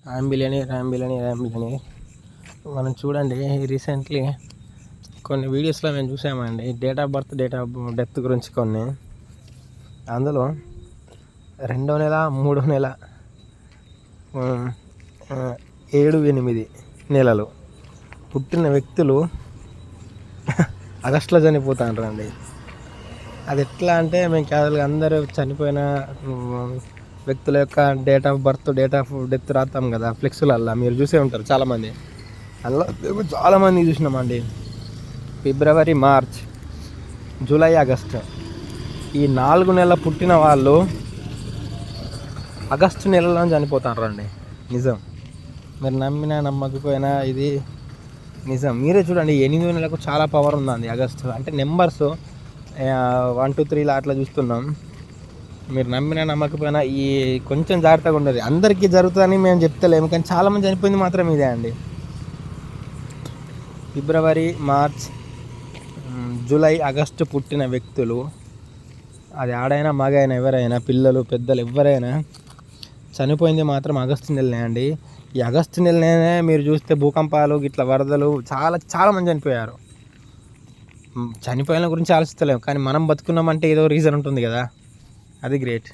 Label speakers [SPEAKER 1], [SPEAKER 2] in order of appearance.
[SPEAKER 1] ర్యాంబిలియనీ మనం చూడండి. రీసెంట్లీ కొన్ని వీడియోస్లో మేము చూసామండి, date of birth date of death గురించి కొన్ని. అందులో 2వ నెల 3వ నెల 7-8 నెలలు పుట్టిన వ్యక్తులు ఆగస్టులో చనిపోతారండి. అది ఎట్లా అంటే మేము క్యాజువల్గా అందరూ చనిపోయిన వ్యక్తుల యొక్క date of birth date of death రాస్తాం కదా ఫ్లెక్స్లల్లో, మీరు చూసే ఉంటారు చాలామంది. అందులో మేము చాలామంది చూసినామండి. ఫిబ్రవరి, మార్చ్, జూలై, ఆగస్టు ఈ 4 నెలల పుట్టిన వాళ్ళు ఆగస్టు నెలలో చనిపోతారండి. నిజం, మీరు నమ్మినా నమ్మకపోయినా ఇది నిజం. మీరే చూడండి, 8 నెలలకు చాలా పవర్ ఉందండి ఆగస్టు అంటే. నెంబర్స్ 1 2 3 అట్లా చూస్తున్నాం. మీరు నమ్మినా నమ్మకపోయినా ఈ కొంచెం జాగ్రత్తగా ఉండదు. అందరికీ జరుగుతుందని మేము చెప్తలేము, కానీ చాలామంది చనిపోయింది మాత్రం ఇదే అండి. ఫిబ్రవరి, మార్చ్, జూలై, ఆగస్టు పుట్టిన వ్యక్తులు, అది ఆడైనా మగైనా ఎవరైనా, పిల్లలు పెద్దలు ఎవరైనా చనిపోయింది మాత్రం ఆగస్టు నెలనే అండి. ఈ ఆగస్టు నెలనే మీరు చూస్తే భూకంపాలు ఇట్లా వరదలు చాలామంది చనిపోయారు. చనిపోయిన గురించి ఆలోచిస్తలేము, కానీ మనం బతుకున్నామంటే ఏదో రీజన్ ఉంటుంది కదా, అది గ్రేట్.